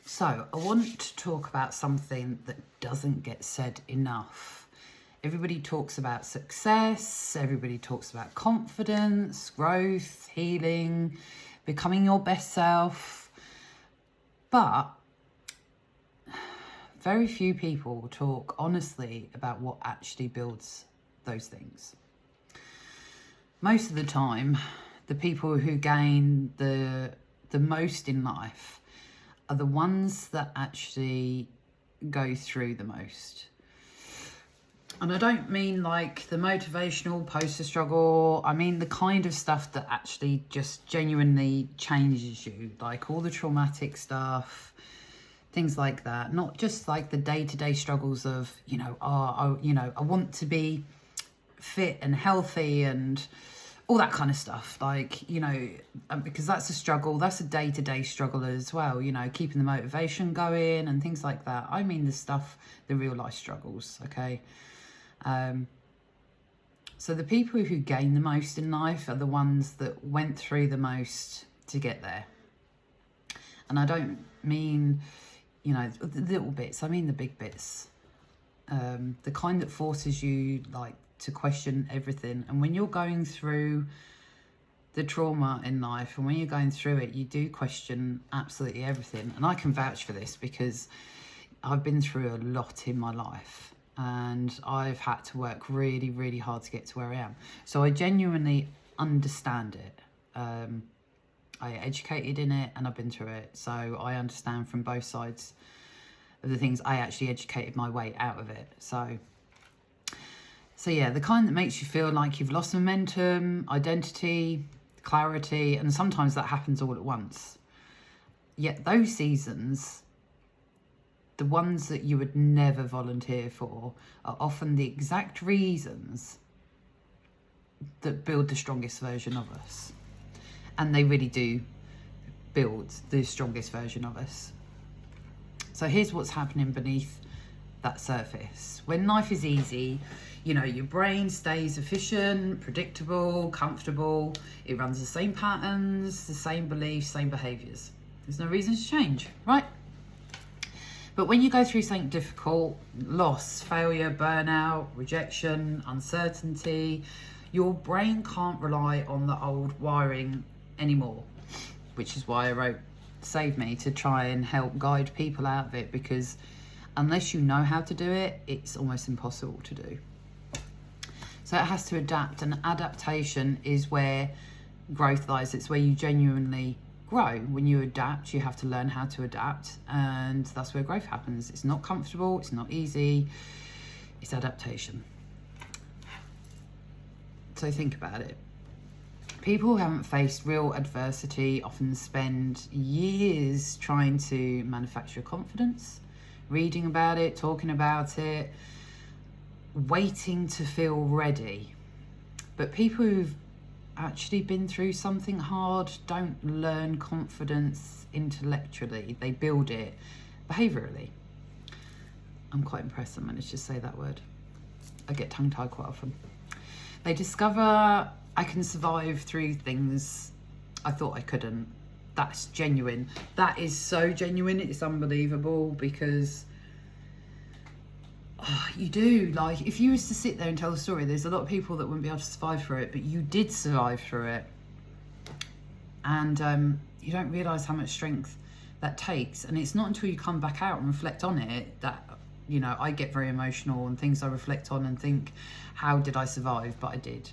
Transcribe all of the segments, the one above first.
So I want to talk about something that doesn't get said enough. Everybody talks about success, everybody talks about confidence, growth, healing, becoming your best self. But very few people talk honestly about what actually builds those things. Most of the time, the people who gain the most in life are the ones that actually go through the most. And I don't mean like the motivational poster struggle. I mean the kind of stuff that actually just genuinely changes you, like all the traumatic stuff, things like that. Not just like the day-to-day struggles of, I want to be fit and healthy and all that kind of stuff, because that's a struggle. That's a day-to-day struggle as well, keeping the motivation going and things like that. I mean the stuff, the real life struggles, okay? So the people who gain the most in life are the ones that went through the most to get there. And I don't mean, the little bits, I mean the big bits. The kind that forces you to question everything. And when you're going through the trauma in life and when you're going through it, you do question absolutely everything. And I can vouch for this because I've been through a lot in my life and I've had to work really, really hard to get to where I am. So I genuinely understand it. I educated in it and I've been through it. So I understand from both sides of the things. I actually educated my way out of it. So yeah, the kind that makes you feel like you've lost momentum, identity, clarity, and sometimes that happens all at once. Yet those seasons, the ones that you would never volunteer for, are often the exact reasons that build the strongest version of us. And they really do build the strongest version of us. So here's what's happening beneath that surface. When life is easy, your brain stays efficient, predictable, comfortable. It runs the same patterns, the same beliefs, same behaviors. There's no reason to change, right? But when you go through something difficult, loss, failure, burnout, rejection, uncertainty, your brain can't rely on the old wiring anymore, which is why I wrote Save Me, to try and help guide people out of it, because unless you know how to do it, it's almost impossible to do. So it has to adapt, and adaptation is where growth lies. It's where you genuinely grow. When you adapt, you have to learn how to adapt, and that's where growth happens. It's not comfortable, it's not easy, it's adaptation. So think about it. People who haven't faced real adversity often spend years trying to manufacture confidence, reading about it, talking about it, waiting to feel ready. But people who've actually been through something hard don't learn confidence intellectually, they build it behaviorally. I'm quite impressed I managed to say that word. I get tongue-tied quite often. They discover, I can survive through things I thought I couldn't. That's genuine. That is so genuine, it's unbelievable, because you do. If you was to sit there and tell the story, there's a lot of people that wouldn't be able to survive through it, but you did survive through it. And you don't realise how much strength that takes. And it's not until you come back out and reflect on it that, I get very emotional and things I reflect on and think, how did I survive? But I did.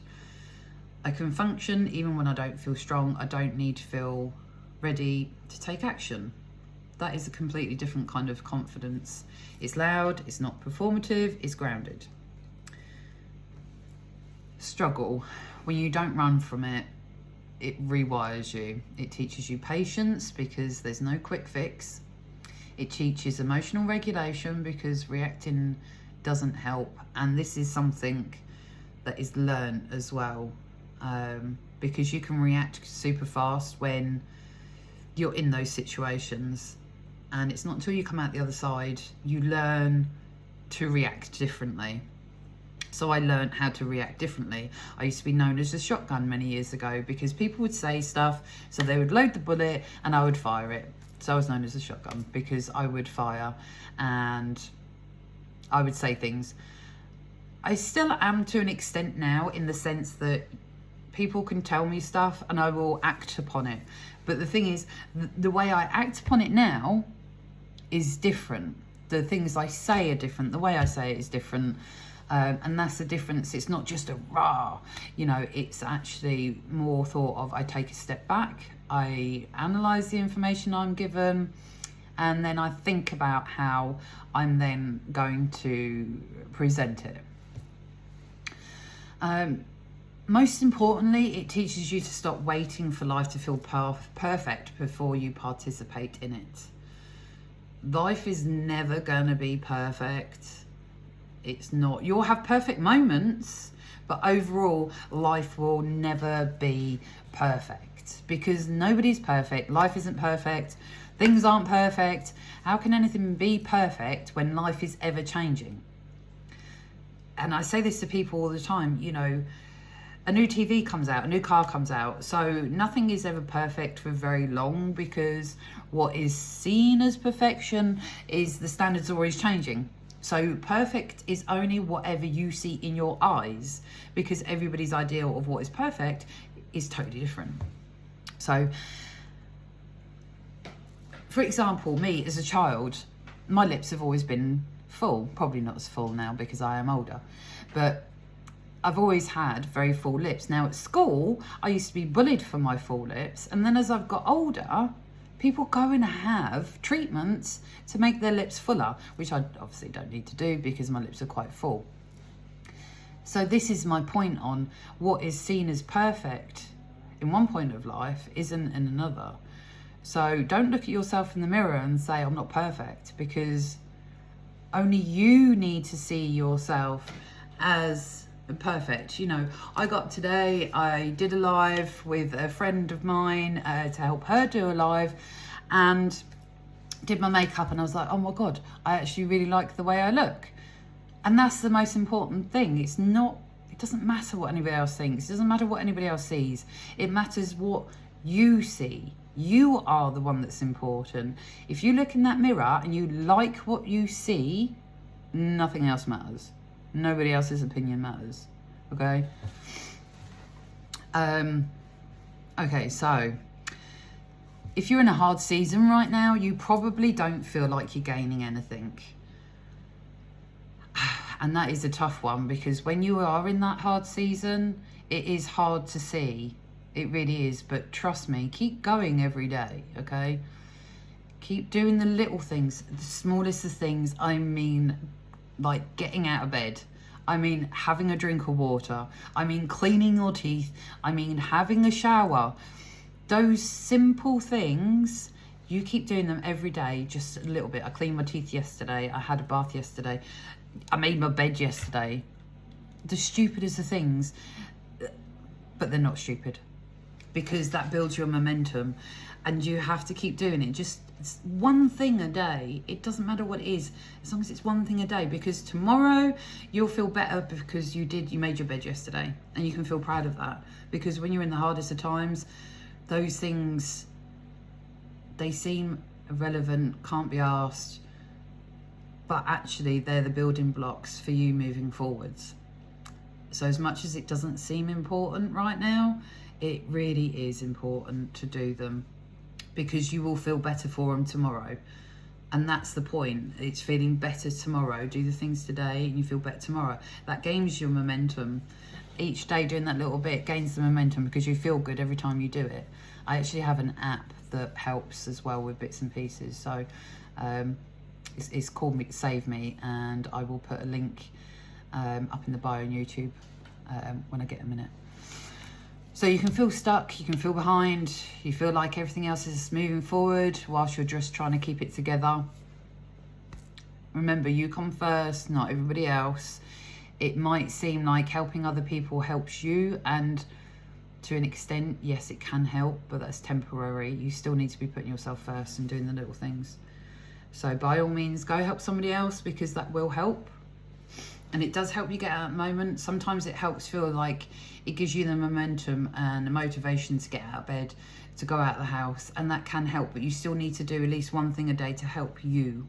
I can function even when I don't feel strong. I don't need to feel ready to take action. That is a completely different kind of confidence. It's loud, it's not performative, it's grounded. Struggle, when you don't run from it, it rewires you. It teaches you patience because there's no quick fix. It teaches emotional regulation because reacting doesn't help. And this is something that is learned as well, because you can react super fast when you're in those situations. And it's not until you come out the other side, you learn to react differently. So I learned how to react differently. I used to be known as a shotgun many years ago because people would say stuff, so they would load the bullet and I would fire it. So I was known as a shotgun because I would fire and I would say things. I still am to an extent now, in the sense that people can tell me stuff and I will act upon it. But the thing is, the way I act upon it now is different. The things I say are different. The way I say it is different. And that's the difference. It's not just a rah, you know, it's actually more thought of, I take a step back, I analyse the information I'm given, and then I think about how I'm then going to present it. Most importantly, it teaches you to stop waiting for life to feel perfect before you participate in it. Life is never going to be perfect. It's not. You'll have perfect moments, but overall, life will never be perfect because nobody's perfect. Life isn't perfect. Things aren't perfect. How can anything be perfect when life is ever changing? And I say this to people all the time, you know, a new TV comes out, a new car comes out. So nothing is ever perfect for very long, because what is seen as perfection is the standards are always changing. So perfect is only whatever you see in your eyes, because everybody's ideal of what is perfect is totally different. So, for example, me as a child, my lips have always been full. Probably not as full now because I am older, but I've always had very full lips. Now at school, I used to be bullied for my full lips, and then as I've got older, people go and have treatments to make their lips fuller, which I obviously don't need to do because my lips are quite full. So this is my point on what is seen as perfect in one point of life isn't in another. So don't look at yourself in the mirror and say, I'm not perfect, because only you need to see yourself as perfect. You know, I got today, I did a live with a friend of mine to help her do a live, and did my makeup, and I was like, oh my God, I actually really like the way I look. And that's the most important thing. It doesn't matter what anybody else thinks. It doesn't matter what anybody else sees. It matters what you see. You are the one that's important. If you look in that mirror and you like what you see, nothing else matters. Nobody else's opinion matters. Okay? Okay, so if you're in a hard season right now, you probably don't feel like you're gaining anything. And that is a tough one, because when you are in that hard season, it is hard to see. It really is. But trust me, keep going every day, okay? Keep doing the little things, the smallest of things. I mean, like getting out of bed. I mean, having a drink of water. I mean, cleaning your teeth. I mean, having a shower. Those simple things, you keep doing them every day, just a little bit. I cleaned my teeth yesterday. I had a bath yesterday. I made my bed yesterday. The stupidest of things, but they're not stupid, because that builds your momentum, and you have to keep doing it. Just it's one thing a day. It doesn't matter what it is, as long as it's one thing a day, because tomorrow you'll feel better because you made your bed yesterday, and you can feel proud of that. Because when you're in the hardest of times, those things, they seem irrelevant, can't be asked, but actually they're the building blocks for you moving forwards. So as much as it doesn't seem important right now, it really is important to do them, because you will feel better for them tomorrow. And that's the point. It's feeling better tomorrow. Do the things today and you feel better tomorrow. That gains your momentum. Each day doing that little bit gains the momentum, because you feel good every time you do it. I actually have an app that helps as well with bits and pieces. So it's called Save Me, and I will put a link up in the bio on YouTube when I get a minute. So you can feel stuck, you can feel behind, you feel like everything else is moving forward whilst you're just trying to keep it together. Remember, you come first, not everybody else. It might seem like helping other people helps you, and to an extent, yes, it can help, but that's temporary. You still need to be putting yourself first and doing the little things. So by all means, go help somebody else, because that will help. And it does help you get out of the moment. Sometimes it helps feel like it gives you the momentum and the motivation to get out of bed, to go out of the house, and that can help, but you still need to do at least one thing a day to help you,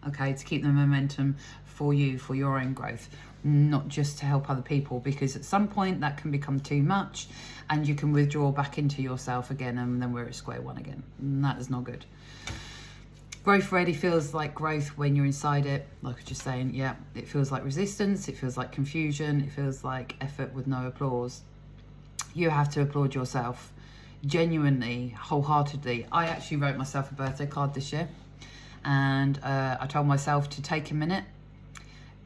okay, to keep the momentum for you, for your own growth, not just to help other people, because at some point that can become too much and you can withdraw back into yourself again, and then we're at square one again, and that is not good. Growth rarely feels like growth when you're inside it. Like I was just saying, yeah, it feels like resistance, it feels like confusion, it feels like effort with no applause. You have to applaud yourself, genuinely, wholeheartedly. I actually wrote myself a birthday card this year, and I told myself to take a minute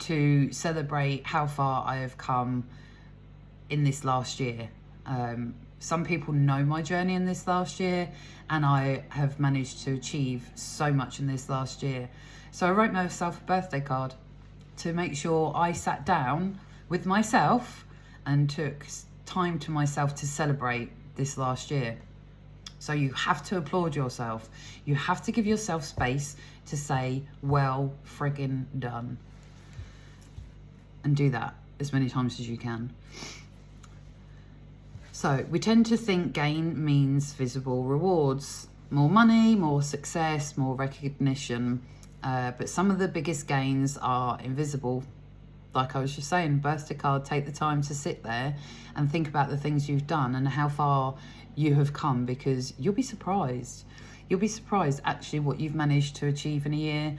to celebrate how far I have come in this last year. Some people know my journey in this last year, and I have managed to achieve so much in this last year. So I wrote myself a birthday card to make sure I sat down with myself and took time to myself to celebrate this last year. So you have to applaud yourself. You have to give yourself space to say, well friggin' done. And do that as many times as you can. So we tend to think gain means visible rewards, more money, more success, more recognition. But some of the biggest gains are invisible. Like I was just saying, birthday card, take the time to sit there and think about the things you've done and how far you have come, because you'll be surprised. You'll be surprised actually what you've managed to achieve in a year,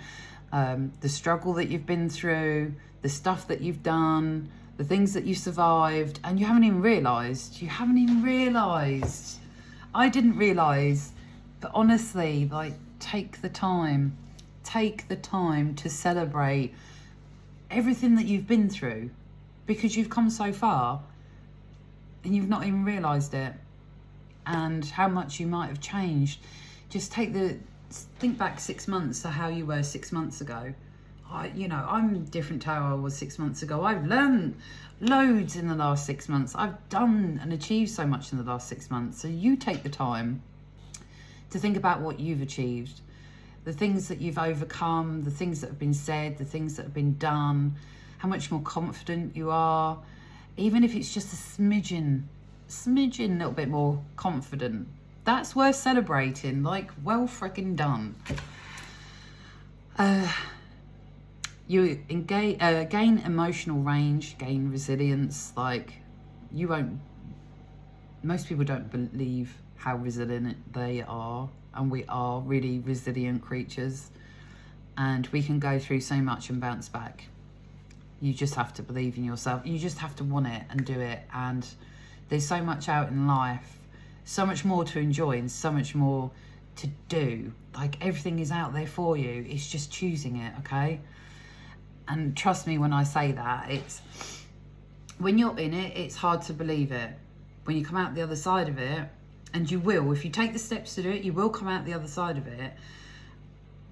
the struggle that you've been through, the stuff that you've done, the things that you survived, and you haven't even realised. You haven't even realised. I didn't realise, but honestly, like, take the time to celebrate everything that you've been through, because you've come so far and you've not even realised it, and how much you might have changed. Just think back 6 months to how you were 6 months ago. I'm different to how I was 6 months ago. I've learned loads in the last 6 months. I've done and achieved so much in the last 6 months. So you take the time to think about what you've achieved, the things that you've overcome, the things that have been said, the things that have been done, how much more confident you are, even if it's just a smidgen, little bit more confident. That's worth celebrating. Like, well freaking done. You gain emotional range, gain resilience. Like, most people don't believe how resilient they are, and we are really resilient creatures, and we can go through so much and bounce back. You just have to believe in yourself. You just have to want it and do it. And there's so much out in life, so much more to enjoy and so much more to do. Like, everything is out there for you. It's just choosing it, okay? And trust me when I say that, it's when you're in it, it's hard to believe it. When you come out the other side of it, and you will, if you take the steps to do it, you will come out the other side of it,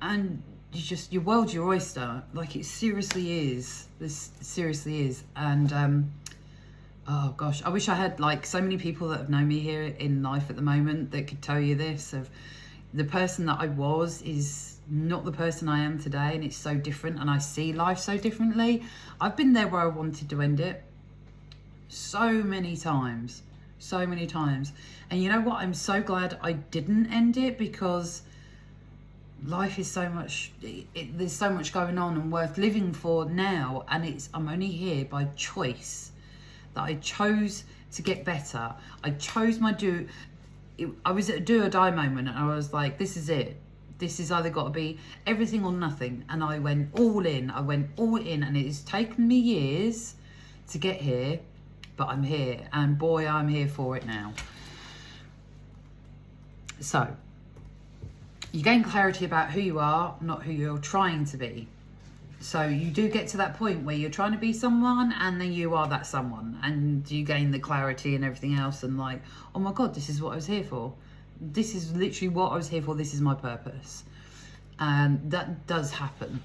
and your world's your oyster. Like, it seriously is. This seriously is. And oh gosh, I wish I had like so many people that have known me here in life at the moment that could tell you this. Of the person that I was is not the person I am today, and it's so different, and I see life so differently. I've been there where I wanted to end it so many times. And you know what? I'm so glad I didn't end it, because life is so much, there's so much going on and worth living for now, and I'm only here by choice. That I chose to get better. I chose I was at a do or die moment, and I was like, this is it. This has either got to be everything or nothing. And I went all in. And it has taken me years to get here, but I'm here. And boy, I'm here for it now. So, you gain clarity about who you are, not who you're trying to be. So you do get to that point where you're trying to be someone, and then you are that someone, and you gain the clarity and everything else, and like, oh my God, this is what I was here for. This is literally what I was here for. This is my purpose. And that does happen.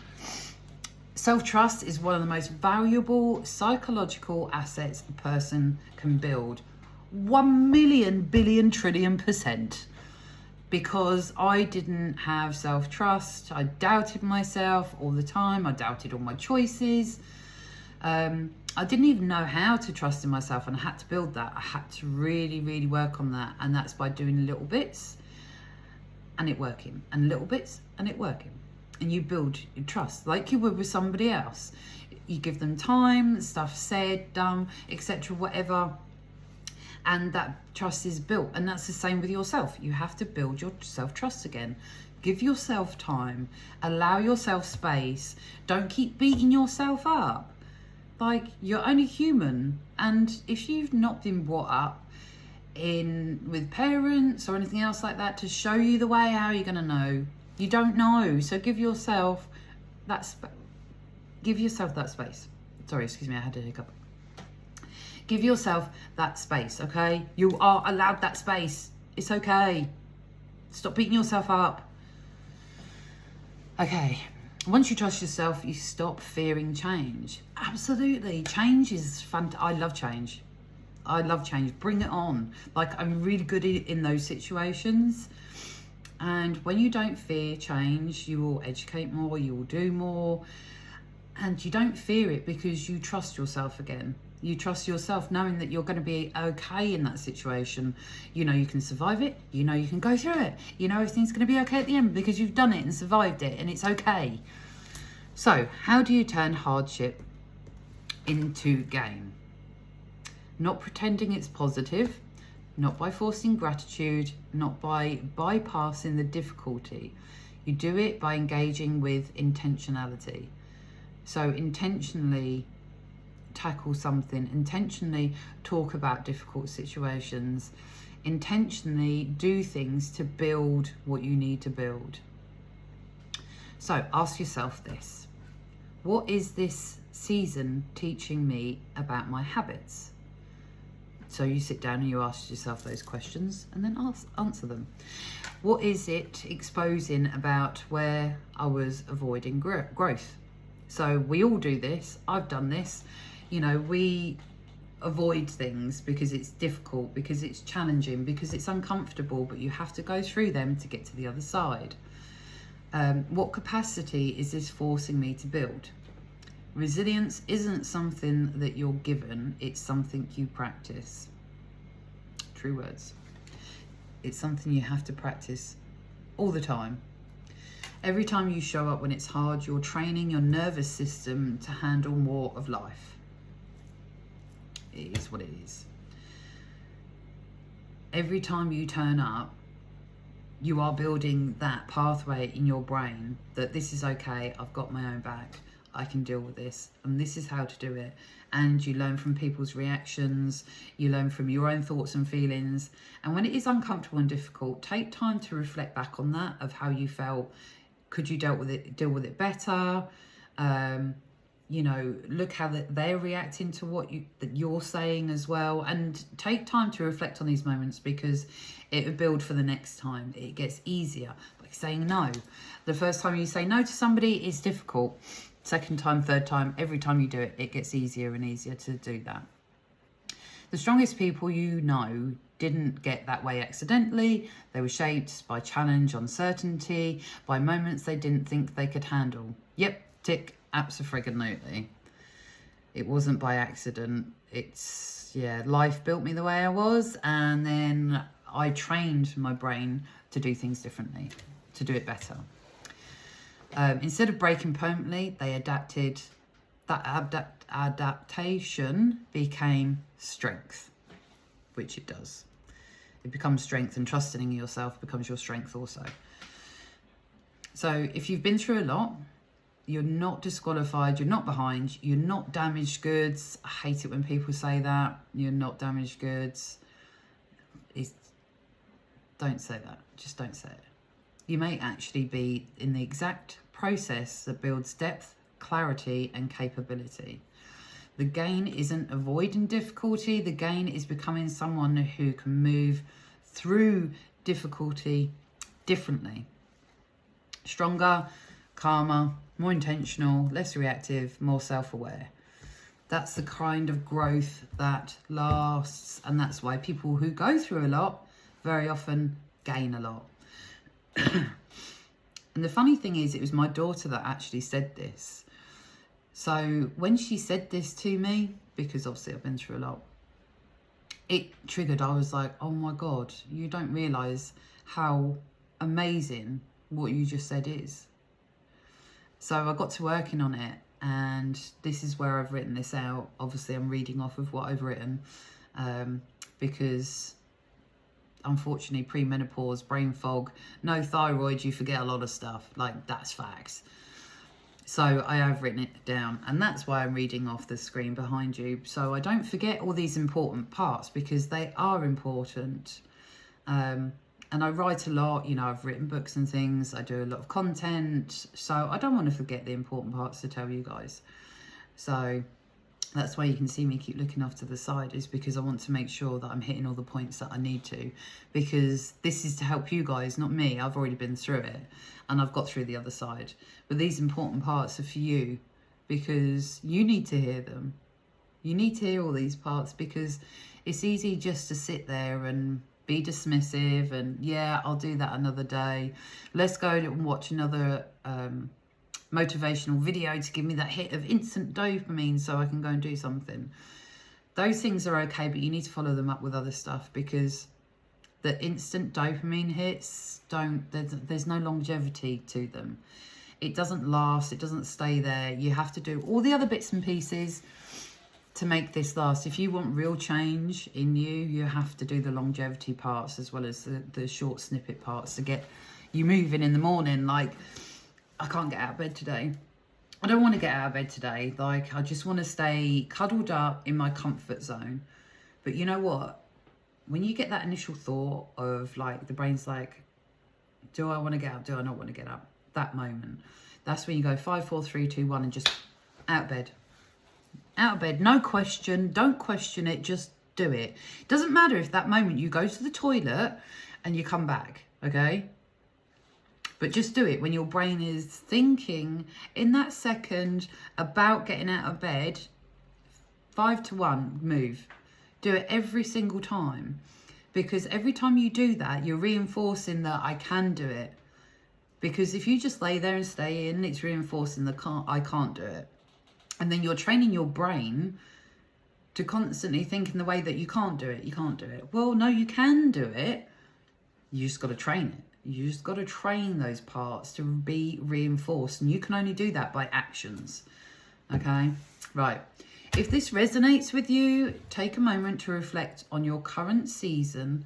Self-trust is one of the most valuable psychological assets a person can build. 1,000,000,000,000,000,000,000,000%. Because I didn't have self-trust. I doubted myself all the time. I doubted all my choices. I didn't even know how to trust in myself, and I had to build that. I had to really, really work on that. And that's by doing little bits and it working, and little bits and it working. And you build your trust like you would with somebody else. You give them time, stuff said, done, etc., whatever. And that trust is built. And that's the same with yourself. You have to build your self-trust again. Give yourself time. Allow yourself space. Don't keep beating yourself up. Like, you're only human. And if you've not been brought up with parents or anything else like that to show you the way, how are you going to know? You don't know. So give yourself that space. Sorry, excuse me, I had a hiccup. Give yourself that space, okay? You are allowed that space. It's okay. Stop beating yourself up. Okay, once you trust yourself, you stop fearing change. Absolutely, change is fun. I love change. I love change. Bring it on. Like, I'm really good in those situations. And when you don't fear change, you will educate more, you will do more. And you don't fear it because you trust yourself again. You trust yourself knowing that you're going to be okay in that situation. You know you can survive it. You know you can go through it. You know everything's going to be okay at the end because you've done it and survived it, and it's okay. So, how do you turn hardship into gain? Not pretending it's positive, not by forcing gratitude, not by bypassing the difficulty. You do it by engaging with intentionality. So intentionally tackle something, intentionally talk about difficult situations, intentionally do things to build what you need to build. So ask yourself this: what is this season teaching me about my habits? So you sit down and you ask yourself those questions and then answer them. What is it exposing about where I was avoiding growth? So we all do this. I've done this. You know, we avoid things because it's difficult, because it's challenging, because it's uncomfortable, but you have to go through them to get to the other side. What capacity is this forcing me to build? Resilience isn't something that you're given, it's something you practice. True words. It's something you have to practice all the time. Every time you show up when it's hard, you're training your nervous system to handle more of life. It is what it is. Every time you turn up, you are building that pathway in your brain that this is okay, I've got my own back, I can deal with this, and this is how to do it. And you learn from people's reactions, you learn from your own thoughts and feelings. And when it is uncomfortable and difficult, take time to reflect back on that, of how you felt. Could you deal with it better? You know, look how they're reacting to what you're saying as well. And take time to reflect on these moments, because it will build for the next time. It gets easier by saying no. The first time you say no to somebody is difficult. Second time, third time, every time you do it, it gets easier and easier to do that. The strongest people you know didn't get that way accidentally. They were shaped by challenge, uncertainty, by moments they didn't think they could handle. Yep, tick, abso-friggin-lutely. It wasn't by accident. Life built me the way I was, and then I trained my brain to do things differently, to do it better. Instead of breaking permanently, they adapted. That adaptation became strength, which it does. It becomes strength, and trusting in yourself becomes your strength also. So if you've been through a lot, you're not disqualified, you're not behind, you're not damaged goods. I hate it when people say that. You're not damaged goods. Don't say that. Just don't say it. You may actually be in the exact process that builds depth, clarity, and capability. The gain isn't avoiding difficulty. The gain is becoming someone who can move through difficulty differently. Stronger, calmer, more intentional, less reactive, more self-aware. That's the kind of growth that lasts, and that's why people who go through a lot very often gain a lot. And the funny thing is, it was my daughter that actually said this. So when she said this to me, because obviously I've been through a lot, it triggered. I was like, oh my God, you don't realise how amazing what you just said is. So I got to working on it, and this is where I've written this out. Obviously I'm reading off of what I've written, because unfortunately premenopause, brain fog, no thyroid, you forget a lot of stuff. Like, that's facts. So I have written it down, and that's why I'm reading off the screen behind you, so I don't forget all these important parts, because they are important. And I write a lot, you know, I've written books and things, I do a lot of content, so I don't want to forget the important parts to tell you guys. So that's why you can see me keep looking off to the side, is because I want to make sure that I'm hitting all the points that I need to, because this is to help you guys, not me. I've already been through it and I've got through the other side, but these important parts are for you, because you need to hear them. You need to hear all these parts, because it's easy just to sit there and be dismissive and, yeah, I'll do that another day. Let's go and watch another motivational video to give me that hit of instant dopamine so I can go and do something. Those things are okay, but you need to follow them up with other stuff, because the instant dopamine hits there's no longevity to them. It doesn't last, it doesn't stay there. You have to do all the other bits and pieces to make this last. If you want real change in you, you have to do the longevity parts as well as the short snippet parts to get you moving in the morning. Like, I can't get out of bed today. I don't want to get out of bed today. Like, I just want to stay cuddled up in my comfort zone. But you know what? When you get that initial thought of, like, the brain's like, do I want to get up? Do I not want to get up? That moment. That's when you go 5, 4, 3, 2, 1 and just out of bed. Out of bed. No question. Don't question it. Just do it. It doesn't matter if that moment you go to the toilet and you come back. Okay? But just do it when your brain is thinking in that second about getting out of bed. 5 to 1, move. Do it every single time. Because every time you do that, you're reinforcing that I can do it. Because if you just lay there and stay in, it's reinforcing the I can't do it. And then you're training your brain to constantly think in the way that you can't do it, you can't do it. Well, no, you can do it. You just got to train it. You just got to train those parts to be reinforced. And you can only do that by actions. Okay? Right. If this resonates with you, take a moment to reflect on your current season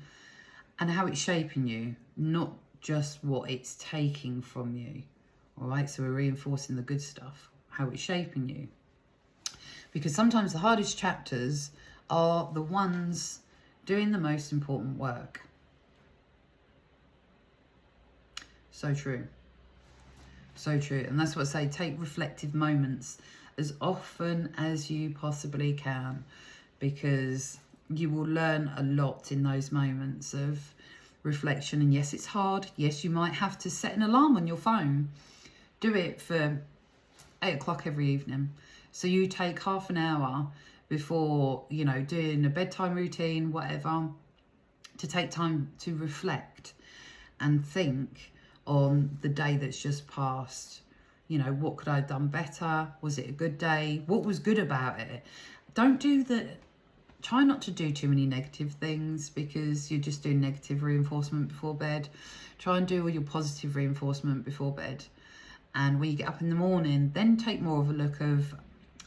and how it's shaping you, not just what it's taking from you. All right? So we're reinforcing the good stuff, how it's shaping you. Because sometimes the hardest chapters are the ones doing the most important work. So true. So true. And that's what I say, take reflective moments as often as you possibly can, because you will learn a lot in those moments of reflection. And yes, it's hard. Yes, you might have to set an alarm on your phone. Do it for 8 o'clock every evening. So you take half an hour before, you know, doing a bedtime routine, whatever, to take time to reflect and think on the day that's just passed. You know, what could I have done better? Was it a good day? What was good about it? Try not to do too many negative things, because you're just doing negative reinforcement before bed. Try and do all your positive reinforcement before bed. And when you get up in the morning, then take more of a look of,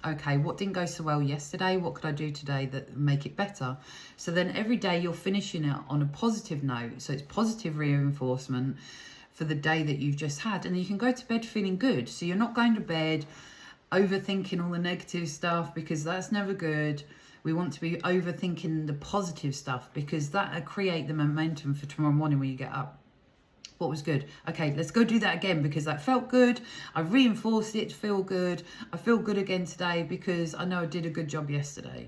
okay, what didn't go so well yesterday? What could I do today that make it better? So then every day you're finishing it on a positive note. So it's positive reinforcement for the day that you've just had. And you can go to bed feeling good. So you're not going to bed overthinking all the negative stuff, because that's never good. We want to be overthinking the positive stuff, because that'll create the momentum for tomorrow morning when you get up. What was good? Okay, let's go do that again, because that felt good. I reinforced it to feel good. I feel good again today because I know I did a good job yesterday.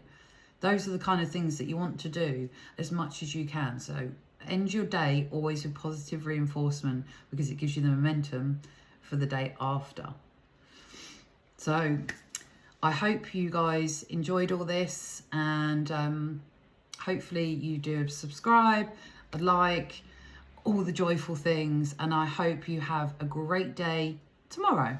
Those are the kind of things that you want to do as much as you can. So end your day always with positive reinforcement, because it gives you the momentum for the day after. So I hope you guys enjoyed all this, and hopefully you do subscribe, a like, all the joyful things, and I hope you have a great day tomorrow.